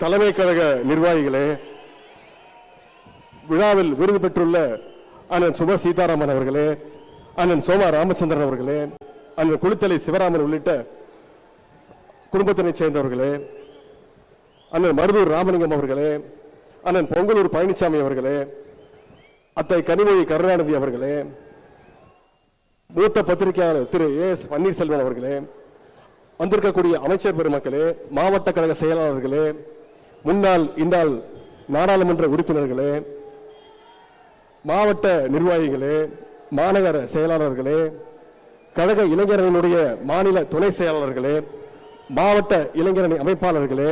தலைமை கழக நிர்வாகிகளே, விழாவில் விருது பெற்றுள்ள அண்ணன் சுப சீதாராமன் அவர்களே, அண்ணன் சோமா ராமச்சந்திரன் அவர்களே, அண்ணன் குளித்தலை சிவராமன் உள்ளிட்ட குடும்பத்தினைச் சேர்ந்தவர்களே, அண்ணன் மருதூர் ராமலிங்கம் அவர்களே, அண்ணன் பொங்கலூர் பழனிசாமி அவர்களே, அத்தை கனிமொழி கருணாநிதி அவர்களே, மூத்த பத்திரிகையாளர் திரு ஏஎஸ் பன்னீர்செல்வம் அவர்களே, வந்திருக்கக்கூடிய அமைச்சர் பெருமக்களே, மாவட்ட கழக செயலாளர்களே, முன்னாள் இந்நாள் நாடாளுமன்ற உறுப்பினர்களே, மாவட்ட நிர்வாகிகளே, மாநகர செயலாளர்களே, கழக இளைஞரணியினுடைய மாநில துணை செயலாளர்களே, மாவட்ட இளைஞரணி அமைப்பாளர்களே,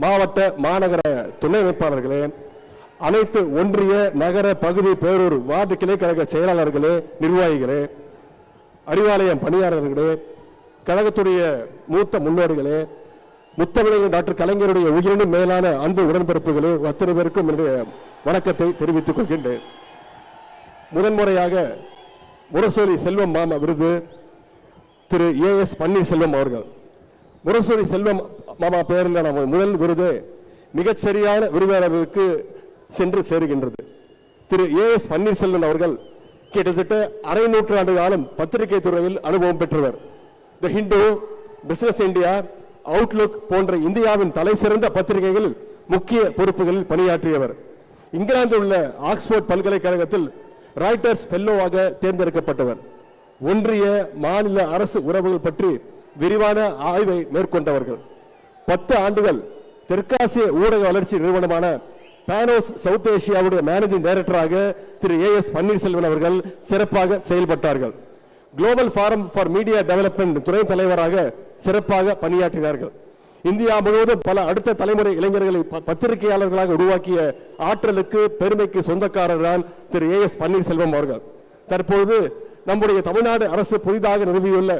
மாவட்ட மாநகர துணை அமைப்பாளர்களே, அனைத்து ஒன்றிய நகர பகுதி பேரூர் வார்டு கிளை கழக செயலாளர்களே, நிர்வாகிகளே, அறிவாலயம் பணியாளர்களே, கழகத்துடைய மூத்த முன்னோடிகளே, முத்தமிழர் டாக்டர் கலைஞருடைய உயிரினும் மேலான அன்பு உடன்பிறப்புகளே, அத்தனை பேருக்கும் என்னுடைய வணக்கத்தை தெரிவித்துக் கொள்கின்றேன். முதன்முறையாக முரசொலி செல்வம் மாமா விருது திரு ஏஎஸ் பன்னீர்செல்வம் அவர்கள். முரசொலி செல்வம் மாமா பெயரில் நம்ம முதல் விருது மிகச்சரியான விருதாளர்களுக்கு சென்று சேருகின்றது. திரு ஏஎஸ் பன்னீர்செல்வம் அவர்கள் கிட்டத்தட்ட அரை நூற்றாண்டு காலம் பத்திரிகை துறையில் அனுபவம் பெற்றவர். தி ஹிந்து, பிசினஸ் இந்தியா, அவுட்லுக் போன்ற இந்தியாவின் தலை சிறந்த பத்திரிகைகளில் முக்கிய பொறுப்புகளில் பணியாற்றியவர். இங்கிலாந்தில் உள்ள ஆக்ஸ்போர்ட் பல்கலைக்கழகத்தில் ராய்டர்ஸ் ஃபெல்லோவாக தேர்ந்தெடுக்கப்பட்டவர். ஒன்றிய மாநில அரசு உறவுகள் பற்றி விரிவான ஆய்வை மேற்கொண்டவர்கள். 10 ஆண்டுகள் தெற்காசிய ஊடக வளர்ச்சி நிறுவனமான பானோஸ் சவுத் ஏசியாவுடைய மேனேஜிங் டைரக்டராக திரு ஏஎஸ் பன்னீர்செல்வம் அவர்கள் சிறப்பாக செயல்பட்டார்கள். Global forum for media development துணை தலைவராக சிறப்பாக பணியாற்றினார்கள். இந்தியா முழுவதும் பல அடுத்த தலைமுறை இளைஞர்களை பத்திரிகையாளர்களாக உருவாக்கிய ஆற்றலுக்கு பெருமைக்கு சொந்தக்காரர் தான் திரு ஏஎஸ் பன்னீர்செல்வம் அவர்கள். தற்போது நம்முடைய தமிழ்நாடு அரசு புதிதாக நிறுவியுள்ள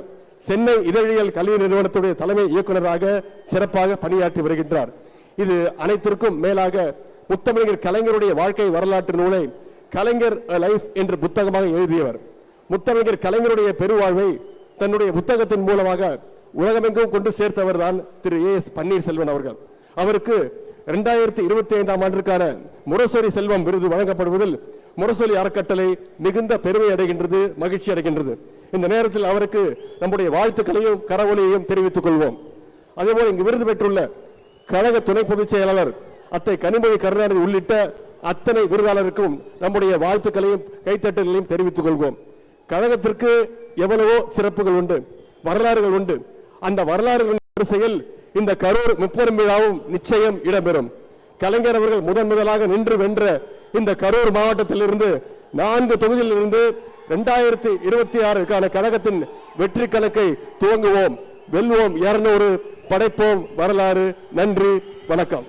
சென்னை இதழியல் கல்வி நிறுவனத்துடைய தலைமை இயக்குநராக சிறப்பாக பணியாற்றி வருகின்றார். இது அனைத்திற்கும் மேலாக முத்தமிழர் கலைஞருடைய வாழ்க்கை வரலாற்று நூலை கலைஞர் லைஃப் என்ற புத்தகமாக எழுதியவர். முத்தமிழர் கலைஞருடைய பெருவாழ்வை தன்னுடைய புத்தகத்தின் மூலமாக உலகமெங்கும் கொண்டு சேர்த்தவர் தான் திரு ஏஎஸ் பன்னீர்செல்வம் அவர்கள். அவருக்கு 2025ஆம் ஆண்டிற்கான முரசொலி செல்வம் விருது வழங்கப்படுவதில் முரசொலி அறக்கட்டளை மிகுந்த பெருமை அடைகின்றது, மகிழ்ச்சி அடைகின்றது. இந்த நேரத்தில் அவருக்கு நம்முடைய வாழ்த்துக்களையும் கரவொலியையும் தெரிவித்துக் கொள்வோம். அதேபோல் இங்கு விருது பெற்றுள்ள கழக துணை பொதுச் செயலாளர் அத்தை கனிமொழி கருணாநிதி உள்ளிட்ட அத்தனை விருதாளருக்கும் நம்முடைய வாழ்த்துக்களையும் கைத்தட்டல்களையும் தெரிவித்துக் கொள்வோம். கழகத்திற்கு எவ்வளவோ சிறப்புகள் உண்டு, வரலாறுகள் உண்டு. அந்த வரலாறுகளின் வரிசையில் இந்த கரூர் முப்பெரும் விழாவும் நிச்சயம் இடம்பெறும். கலைஞர் அவர்கள் முதலாக நின்று வென்ற இந்த கரூர் மாவட்டத்திலிருந்து 4 தொகுதியிலிருந்து 2026க்கான கழகத்தின் வெற்றி கணக்கை துவங்குவோம். வெல்வோம் 200, படைப்போம் வரலாறு. நன்றி, வணக்கம்.